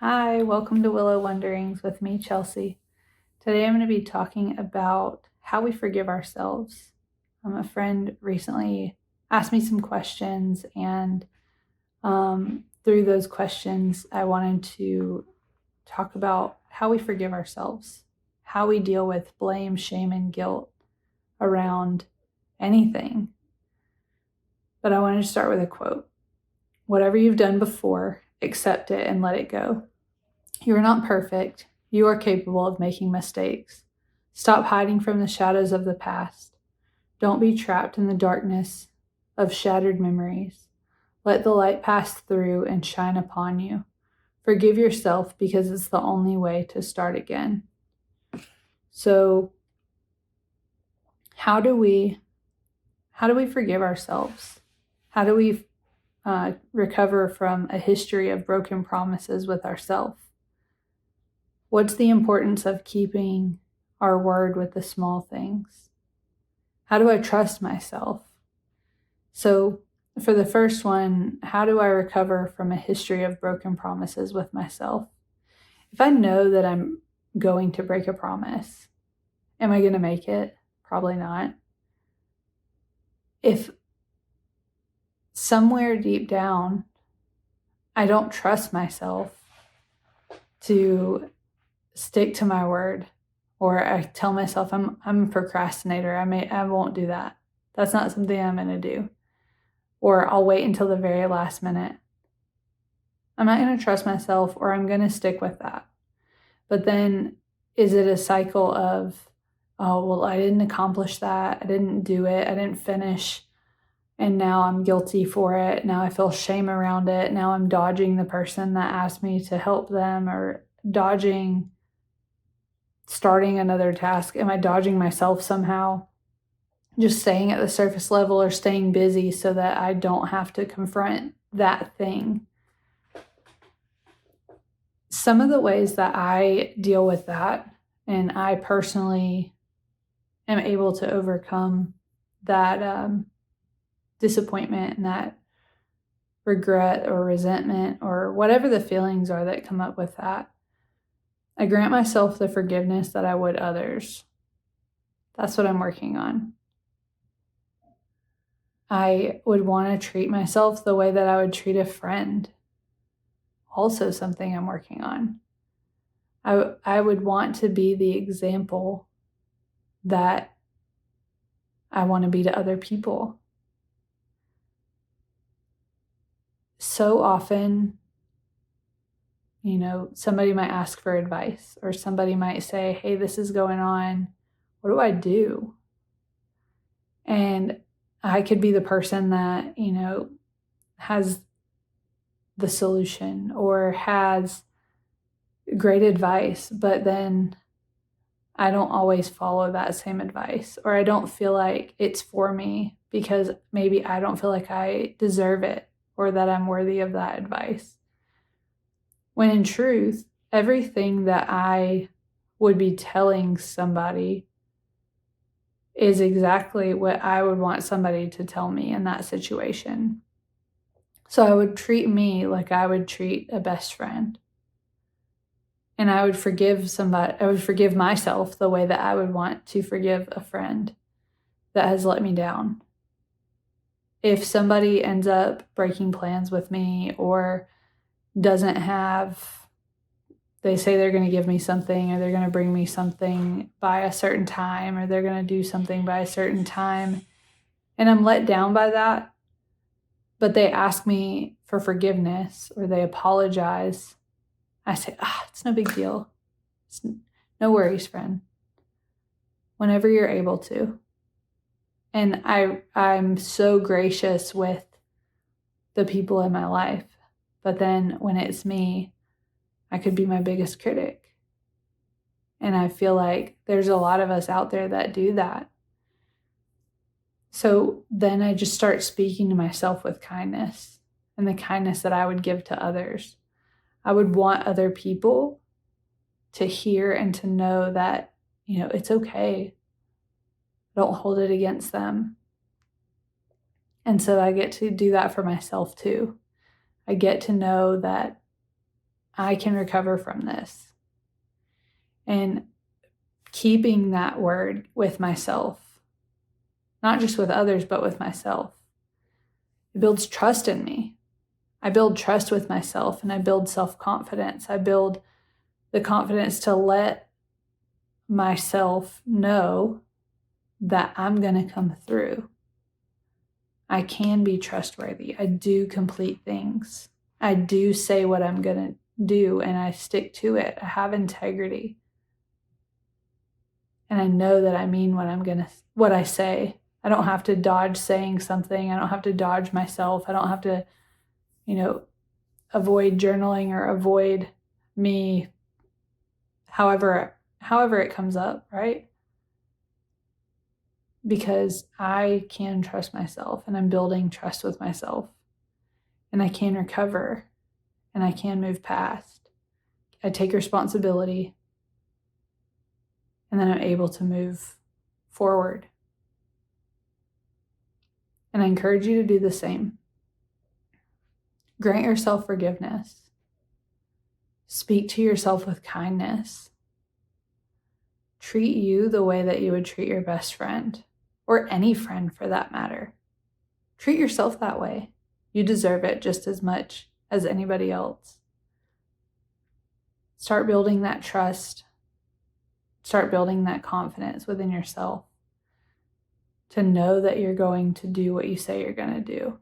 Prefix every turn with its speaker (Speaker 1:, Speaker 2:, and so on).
Speaker 1: Hi, welcome to Willow Wonderings with me, Chelsea. Today I'm going to be talking about how we forgive ourselves. A friend recently asked me some questions, and through those questions, I wanted to talk about how we forgive ourselves, how we deal with blame, shame, and guilt around anything. But I wanted to start with a quote. Whatever you've done before, accept it and let it go. You are not perfect. You are capable of making mistakes. Stop hiding from the shadows of the past. Don't be trapped in the darkness of shattered memories. Let the light pass through and shine upon you. Forgive yourself because it's the only way to start again. So, how do we forgive ourselves? How do we recover from a history of broken promises with ourselves? What's the importance of keeping our word with the small things? How do I trust myself? So, for the first one, how do I recover from a history of broken promises with myself? If I know that I'm going to break a promise, am I going to make it? Probably not. If somewhere deep down, I don't trust myself to stick to my word, or I tell myself I'm a procrastinator, I won't do that. That's not something I'm going to do. Or I'll wait until the very last minute. I'm not going to trust myself, or I'm going to stick with that. But then is it a cycle of, oh, well, I didn't accomplish that. I didn't do it. I didn't finish. And now I'm guilty for it. Now I feel shame around it. Now I'm dodging the person that asked me to help them, or dodging starting another task. Am I dodging myself somehow? Just staying at the surface level or staying busy so that I don't have to confront that thing. Some of the ways that I deal with that, and I personally am able to overcome that disappointment and that regret or resentment or whatever the feelings are that come up with that, I grant myself the forgiveness that I would others. That's what I'm working on. I would want to treat myself the way that I would treat a friend. Also something I'm working on. I would want to be the example that I want to be to other people. So often, somebody might ask for advice, or somebody might say, hey, this is going on. What do I do? And I could be the person that, has the solution or has great advice, but then I don't always follow that same advice, or I don't feel like it's for me because maybe I don't feel like I deserve it or that I'm worthy of that advice. When in truth, everything that I would be telling somebody is exactly what I would want somebody to tell me in that situation. So I would treat me like I would treat a best friend. And I would forgive myself the way that I would want to forgive a friend that has let me down. If somebody ends up breaking plans with me, or doesn't have, they say they're going to give me something, or they're going to bring me something by a certain time, or they're going to do something by a certain time, and I'm let down by that, but they ask me for forgiveness or they apologize, I say, it's no big deal. It's no worries, friend. Whenever you're able to. And I'm so gracious with the people in my life. But then when it's me, I could be my biggest critic. And I feel like there's a lot of us out there that do that. So then I just start speaking to myself with kindness, and the kindness that I would give to others. I would want other people to hear and to know that, it's okay. Don't hold it against them. And so I get to do that for myself too. I get to know that I can recover from this. And keeping that word with myself, not just with others, but with myself, it builds trust in me. I build trust with myself, and I build self-confidence. I build the confidence to let myself know that I'm going to come through. I can be trustworthy. I do complete things. I do say what I'm going to do, and I stick to it. I have integrity. And I know that I mean what I say. I don't have to dodge saying something. I don't have to dodge myself. I don't have to, avoid journaling or avoid me however it comes up, right? Because I can trust myself, and I'm building trust with myself, and I can recover, and I can move past. I take responsibility, and then I'm able to move forward. And I encourage you to do the same. Grant yourself forgiveness. Speak to yourself with kindness. Treat you the way that you would treat your best friend, or any friend for that matter. Treat yourself that way. You deserve it just as much as anybody else. Start building that trust. Start building that confidence within yourself to know that you're going to do what you say you're going to do.